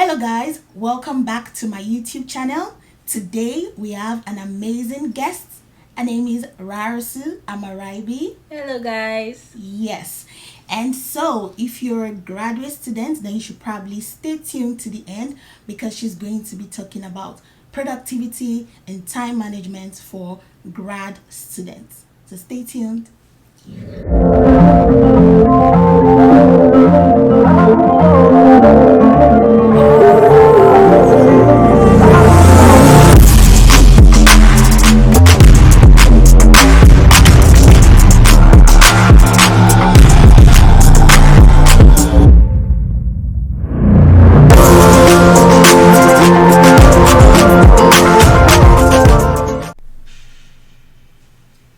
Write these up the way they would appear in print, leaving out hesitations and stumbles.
Hello guys, welcome back to my YouTube channel. Today we have an amazing guest. Her name is Rarosue Amaraibi. Hello guys. Yes. And so if you're a graduate student, then you should probably stay tuned to the end because she's going to be talking about productivity and time management for grad students. So stay tuned.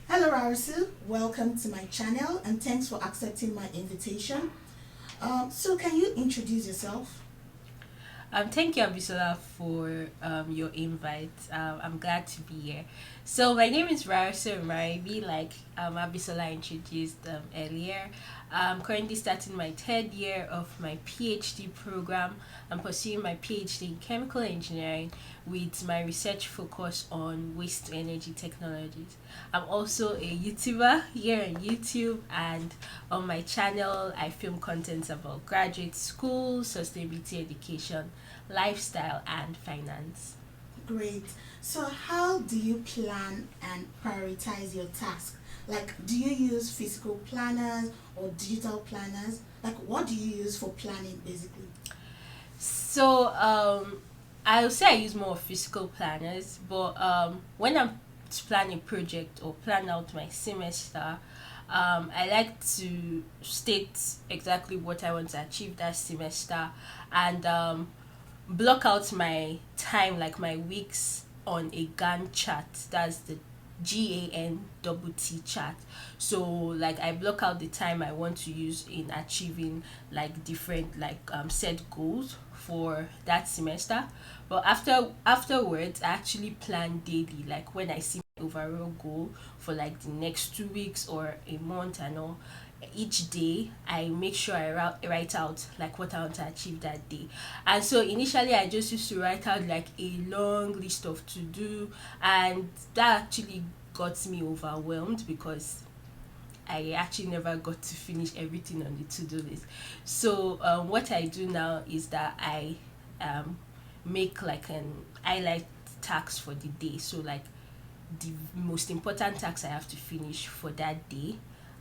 Hello Rarosue, welcome to my channel and thanks for accepting my invitation. So can you introduce yourself? Thank you, Abisola, for your invite. I'm glad to be here. So my name is Rarosue Amaraibi, like Abisola introduced earlier. I'm currently starting my third year of my PhD program. I'm pursuing my PhD in chemical engineering with my research focus on waste to energy technologies. I'm also a YouTuber here on YouTube, and on my channel I film content about graduate school, sustainability education, lifestyle, and finance. Great. So how do you plan and prioritize your task? Like, do you use physical planners or digital planners? Like, what do you use for planning basically? So I would say I use more physical planners, but when I'm to plan a project or plan out my semester, I like to state exactly what I want to achieve that semester, and block out my time, like my weeks, on a GunChat. That's the GAN chat. So like I block out the time I want to use in achieving like different set goals for that semester. But afterwards I actually plan daily, like when I see my overall goal for like the next 2 weeks or a month and all. Each day I make sure I write out like what I want to achieve that day. And so initially I just used to write out like a long list of to do, and that actually got me overwhelmed because I actually never got to finish everything on the to-do list. So what I do now is that I um, make like an highlight task for the day. So like the most important tasks I have to finish for that day,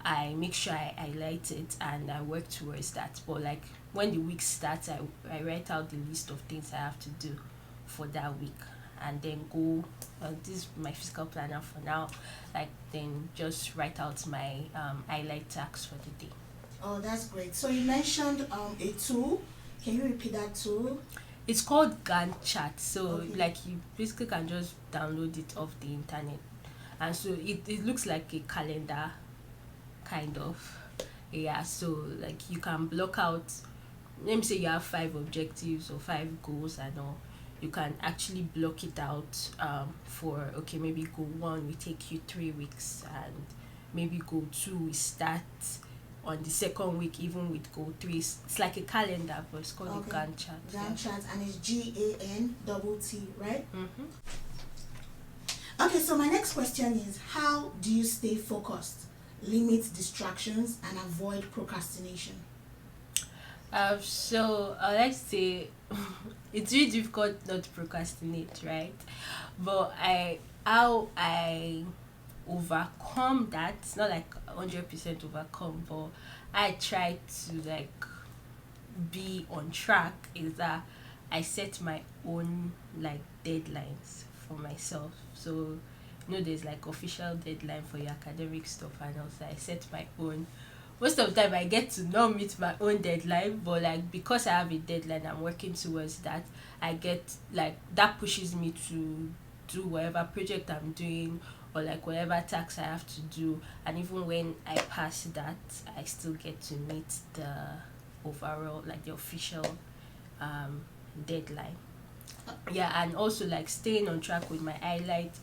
I make sure I highlight it and I work towards that. But like when the week starts, I write out the list of things I have to do for that week, and then go, this is my physical planner for now, like then just write out my highlight tasks for the day. Oh, that's great. So you mentioned a tool. Can you repeat that tool? It's called GunChat. So Okay. like you basically can just download it off the internet, and so it looks like a calendar kind of. Yeah, so like you can block out, let me say you have 5 objectives or 5 goals and all. You can actually block it out, for, okay, maybe goal 1 will take you 3 weeks, and maybe goal 2 will start on the second week, even with goal 3. It's like a calendar, but it's called a Okay. Gantt chart. Gantt chart, and it's GAN right? Mm-hmm. Okay, so my next question is how do you stay focused, limit distractions, and avoid procrastination? So I like to say it's really difficult not to procrastinate, right? But how I overcome that, it's not like 100% overcome, but I try to like be on track, is that I set my own like deadlines for myself. So there's like official deadline for your academic stuff, and also I set my own. Most of the time I get to not meet my own deadline, but like because I have a deadline I'm working towards that, I get like that pushes me to do whatever project I'm doing, or like whatever task I have to do. And even when I pass that, I still get to meet the overall, like the official um deadline. Yeah, and also like staying on track with my highlight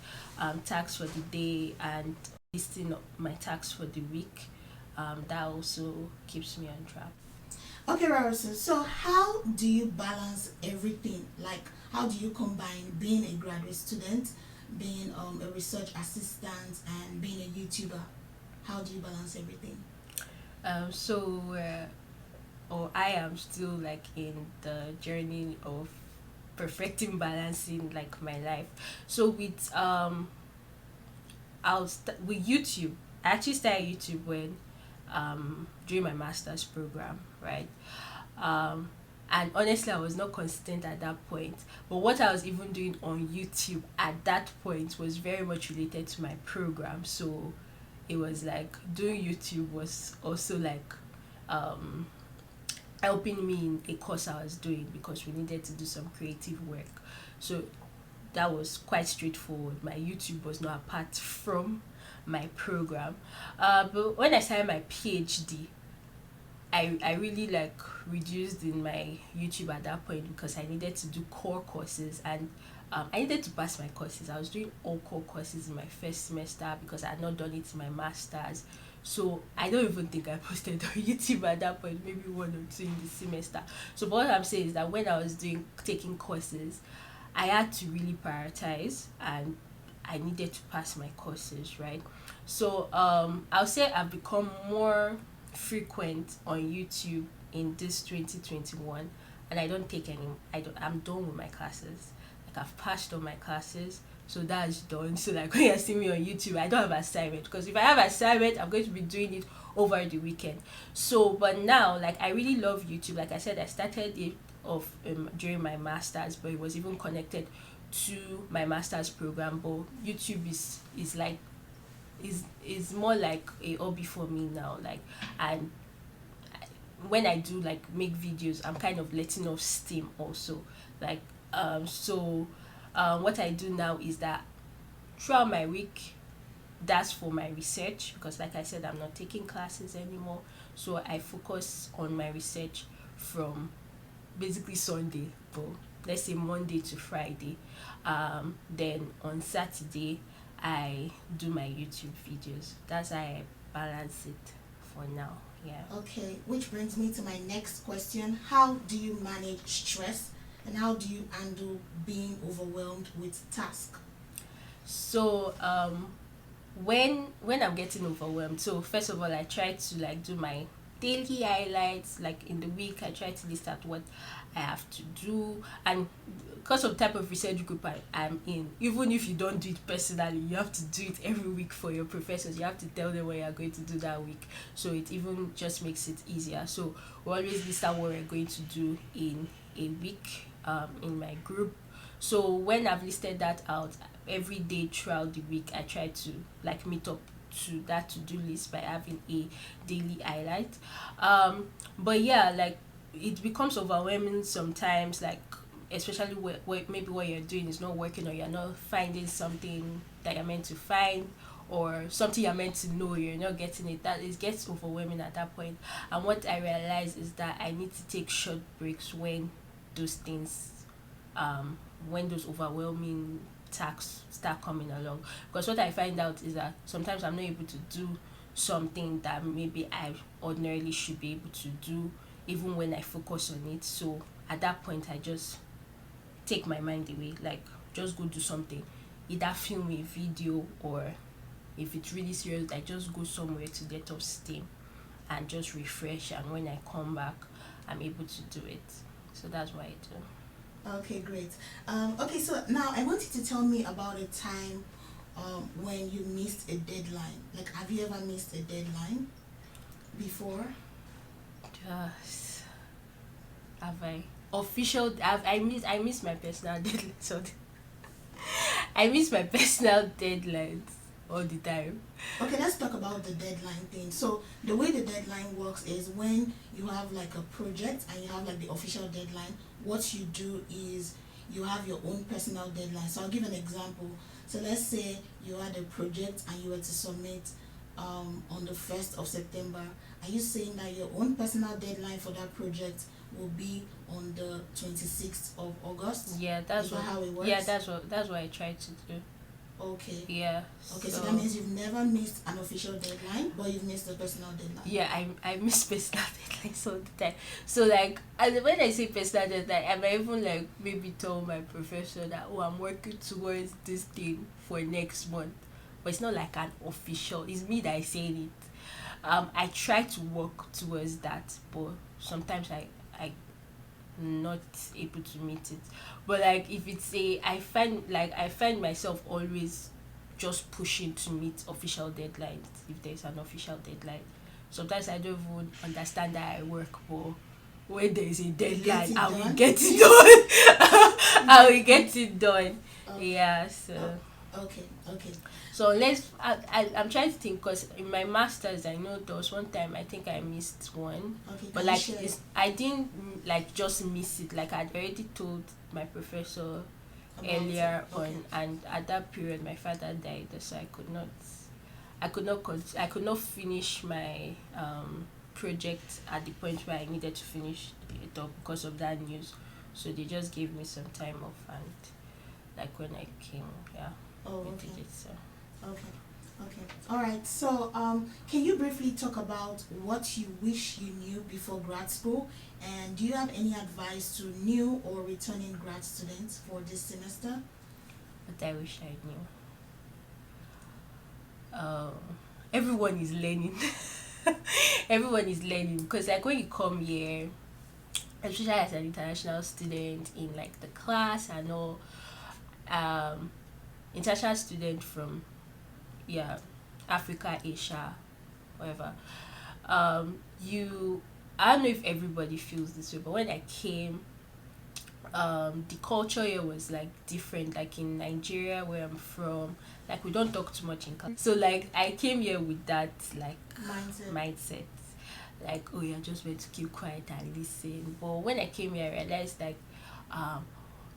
tasks for the day, and listing up my tasks for the week. That also keeps me on track. Okay, Rarosue, so how do you balance everything? Like, how do you combine being a graduate student, being a research assistant, and being a YouTuber? How do you balance everything? So or I am still like in the journey of perfecting balancing like my life. So with with YouTube. I actually started YouTube when during my master's program, right? Um, and honestly, I was not consistent at that point. But what I was even doing on YouTube at that point was very much related to my program. So it was like doing YouTube was also like um, helping me in a course I was doing because we needed to do some creative work. So that was quite straightforward. My YouTube was not apart from my program. But when I started my PhD, I really like reduced in my YouTube at that point because I needed to do core courses and I needed to pass my courses. I was doing all core courses in my first semester because I had not done it in my master's. So I don't even think I posted on YouTube at that point, maybe one or two in the semester. So what I'm saying is that when I was doing taking courses, I had to really prioritize and I needed to pass my courses, right? So I'll say I've become more frequent on YouTube in this 2021 and I don't take any I'm done with my classes. Like I've passed all my classes. So that's done. So like when you see me on YouTube, I don't have assignment because if I have assignment, I'm going to be doing it over the weekend. So but now like I really love YouTube. Like I said, I started it of during my masters, but it was even connected to my master's program. But YouTube is like is more like a hobby for me now. Like and when I do like make videos, I'm kind of letting off steam also. Like so what I do now is that throughout my week, that's for my research because like I said, I'm not taking classes anymore. So I focus on my research from basically Sunday, but let's say Monday to Friday. Then on Saturday, I do my YouTube videos. That's how I balance it for now. Yeah. Okay, which brings me to my next question. How do you manage stress and how do you handle being overwhelmed with tasks? So when I'm getting overwhelmed, so first of all I try to like do my daily highlights. Like in the week I try to list out what I have to do, and because of type of research group I'm in, even if you don't do it personally, you have to do it every week for your professors. You have to tell them what you're going to do that week, so it even just makes it easier. So we always list out what we're going to do in a week in my group. So when I've listed that out, every day throughout the week I try to like meet up to that to-do list by having a daily highlight. But yeah, like it becomes overwhelming sometimes, like especially where maybe what you're doing is not working or you're not finding something that you're meant to find, or something you're meant to know, you're not getting it. That it gets overwhelming at that point. And what I realize is that I need to take short breaks those things when those overwhelming tasks start coming along. Because what I find out is that sometimes I'm not able to do something that maybe I ordinarily should be able to do even when I focus on it. So at that point I just take my mind away, like just go do something, either film a video, or if it's really serious, I just go somewhere to get off steam and just refresh, and when I come back I'm able to do it. So that's what I do. Okay, great. Okay, so now I want you to tell me about a time when you missed a deadline. Like, have you ever missed a deadline before? Just have I official I miss my personal deadline. So I miss my personal deadlines all the time. Okay, let's talk about the deadline thing. So the way the deadline works is when you have like a project and you have like the official deadline, what you do is you have your own personal deadline. So I'll give an example. So let's say you had a project and you were to submit on the 1st of September. Are you saying that your own personal deadline for that project will be on the 26th of August? Yeah, Is that how it works? yeah, that's what I try to do. Okay. Yeah. Okay, so that means you've never missed an official deadline, but you've missed a personal deadline. Yeah, I miss personal deadlines all the time. So like, and when I say personal deadline, I might even like maybe tell my professor that, oh, I'm working towards this thing for next month, but it's not like an official. It's me that is saying it. I try to work towards that, but sometimes I not able to meet it. But like if it's a, I find myself always just pushing to meet official deadlines if there's an official deadline. Sometimes I don't even understand that I work, but when there is a Get deadline it I will done. get it done. I will get it done. Okay. Yeah, so Okay. Okay. so let's. I'm trying to think because in my masters, I know there was one time I think I missed one, Okay. but Can you like share? I didn't like just miss it. Like I'd already told my professor About it? earlier Okay. on, and at that period my father died, so I could not finish my project at the point where I needed to finish it up because of that news. So they just gave me some time off, and like when I came, yeah, Oh, we okay. did it. So. Okay. Okay. All right. So, can you briefly talk about what you wish you knew before grad school, and do you have any advice to new or returning grad students for this semester? But I wish I knew. Um, Everyone is learning. Everyone is learning because like when you come here, especially as an international student in like the class and all, um, international student from yeah, Africa, Asia, whatever. You I don't know if everybody feels this way, but when I came, the culture here was like different. Like in Nigeria, where I'm from, like we don't talk too much in class. So like I came here with that like Mindset. mindset, like oh yeah, just went to keep quiet and listen. But when I came here, I realized like um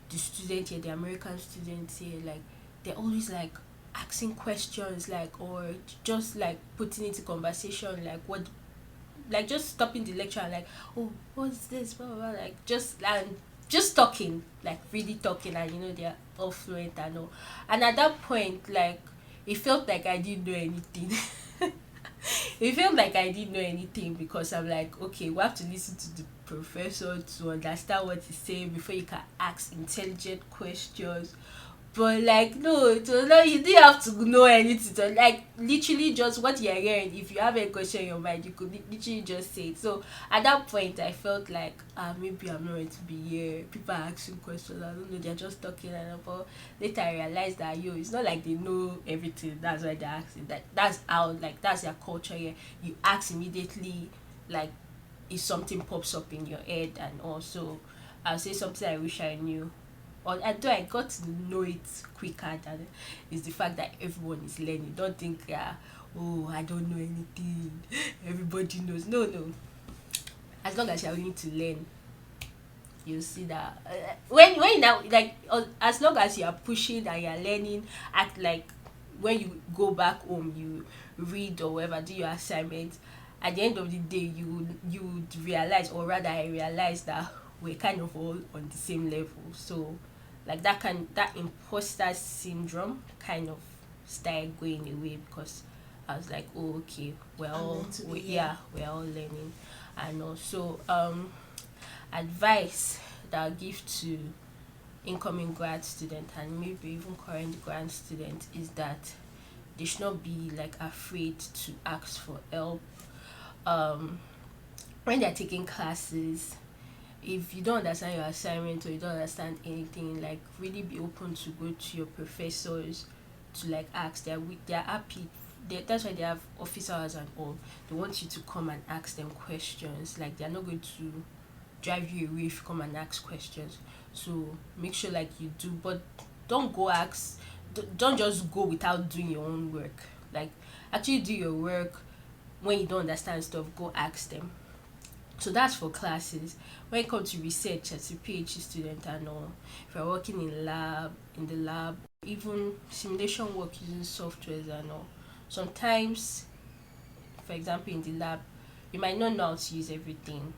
the students here, the American students here, like they're always like asking questions, like or just like putting into conversation, like what, like just stopping the lecture and like, oh, what's this, blah blah blah, like just talking, like really talking, and you know they're all fluent and all. And at that point, like it felt like I didn't know anything. It felt like I didn't know anything because I'm like, okay, we have to listen to the professor to understand what he's saying before you can ask intelligent questions. But like no, it was not, you didn't have to know anything. So like literally just what you're hearing. If you have a question in your mind, you could literally just say it. So at that point, I felt like maybe I'm not ready to be here. People are asking questions. I don't know. They're just talking and all. But later I realized that it's not like they know everything. That's why they're asking. That's how like that's their culture here. You ask immediately, like if something pops up in your head, and also I'll say something I wish I knew, or although I got to know it quicker than, is the fact that everyone is learning. Don't think oh I don't know anything. Everybody knows. No, no. As long as you're willing to learn, you'll see that when you now like as long as you are pushing and you're learning, act like when you go back home you read or whatever, do your assignment. At the end of the day, you would realize, or rather I realized that we're kind of all on the same level. So like that imposter syndrome kind of started going away because I was like, oh okay, I'm meant to be here. yeah, we're all learning. And also advice that I'll give to incoming grad student and maybe even current grad student is that they should not be like afraid to ask for help um when they're taking classes. If you don't understand your assignment or you don't understand anything, like really be open to go to your professors to like ask. They're happy. That's why they have office hours and all. They want you to come and ask them questions. Like they're not going to drive you away if you come and ask questions. So make sure like you do, but don't go ask. Don't just go without doing your own work. Like actually do your work. When you don't understand stuff, go ask them. So that's for classes. When it comes to research as a PhD student and all, if you're working in the lab, even simulation work using softwares and all, sometimes, for example, in the lab, you might not know how to use everything.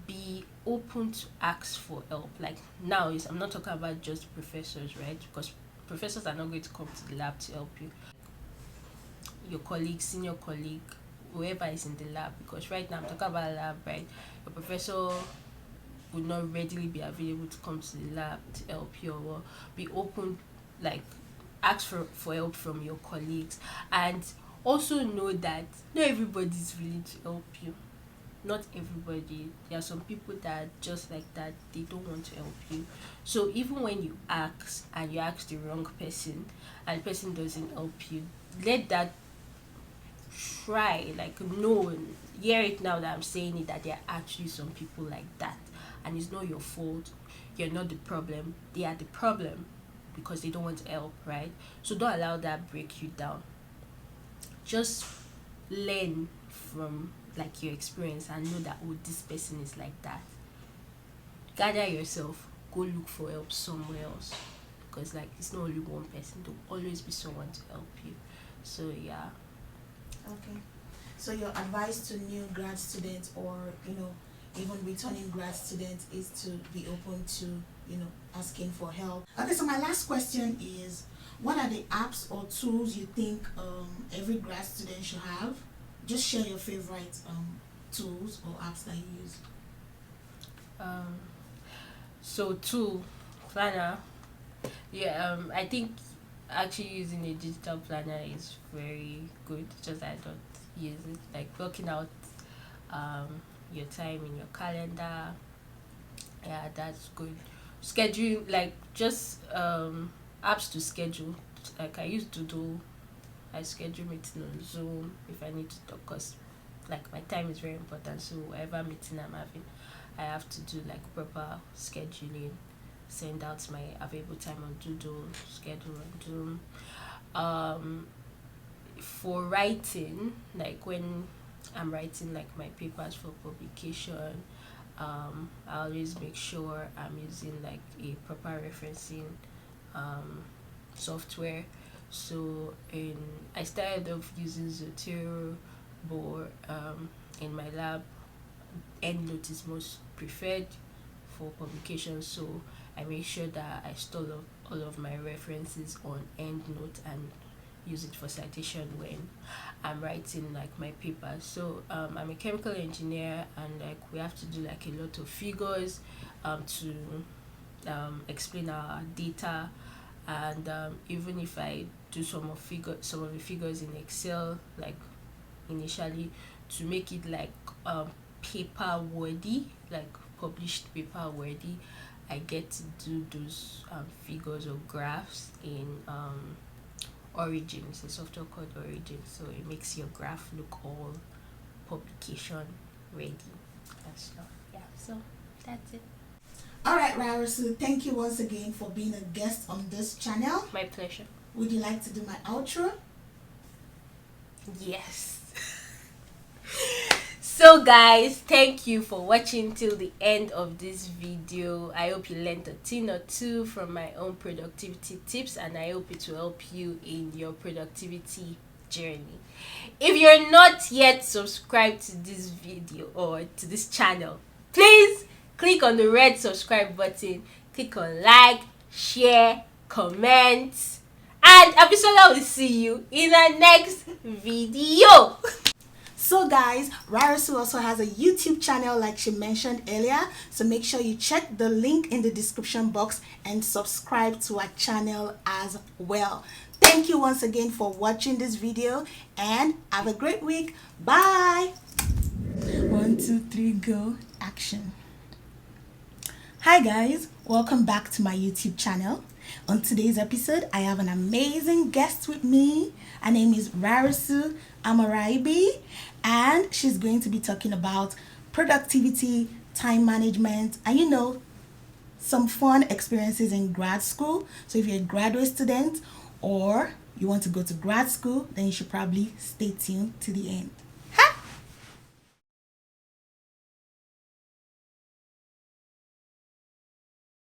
Be open to ask for help. Like now is I'm not talking about just professors, right? Because professors are not going to come to the lab to help you. Your colleague, senior colleague, whoever is in the lab, because right now I'm talking about lab, right? Your professor would not readily be available to come to the lab to help you, or be open, like ask for help from your colleagues. And also know that not everybody is willing to help you. Not everybody. There are some people that are just like that, they don't want to help you. So even when you ask and you ask the wrong person and the person doesn't help you, let that try, like, no, hear it now that I'm saying it, that there are actually some people like that, and it's not your fault. You're not the problem, they are the problem, because they don't want to help, right? So don't allow that break you down. Just learn from, like, your experience, and know that, oh, this person is like that. Gather yourself, go look for help somewhere else, because, like, it's not only one person, there'll always be someone to help you. So yeah. Okay. So your advice to new grad students, or even returning grad students, is to be open to asking for help. Okay. So my last question is, what are the apps or tools you think every grad student should have? Just share your favorite tools or apps that you use. So tool planner. Yeah. I think actually using a digital planner is very good. Just I don't use it. Like working out your time in your calendar. Yeah, that's good. Scheduling, like, just apps to schedule. Like I used to do. I schedule meeting on Zoom if I need to talk, cause like my time is very important. So whatever meeting I'm having, I have to do like proper scheduling. Send out my available time on Doodle, schedule on Zoom. For writing, like when I'm writing like my papers for publication, I always make sure I'm using like a proper referencing software. So I started off using Zotero, but in my lab, EndNote is most preferred for publication. So I make sure that I store all of my references on EndNote and use it for citation when I'm writing like my papers. So I'm a chemical engineer, and like we have to do like a lot of figures to explain our data. And even if I do some of the figures in Excel, like initially, to make it like paper worthy, like published paper worthy, I get to do those figures or graphs in Origin. It's a software called Origin, so it makes your graph look all publication ready and stuff. Yeah, so that's it. Alright, Rarosue, thank you once again for being a guest on this channel. My pleasure. Would you like to do my outro? Yes. So guys, thank you for watching till the end of this video. I hope you learned a thing or two from my own productivity tips, and I hope it will help you in your productivity journey. If you're not yet subscribed to this video or to this channel, please click on the red subscribe button, click on like, share, comment, and Abisola will see you in the next video. So guys, Rarosue also has a YouTube channel like she mentioned earlier, so make sure you check the link in the description box and subscribe to our channel as well. Thank you once again for watching this video, and have a great week. Bye. 1, 2, 3, go. Action. Hi guys, welcome back to my YouTube channel. On today's episode, I have an amazing guest with me. Her name is Rarosue Amaraibi, and she's going to be talking about productivity, time management, and some fun experiences in grad school. So if you're a graduate student or you want to go to grad school, then you should probably stay tuned to the end.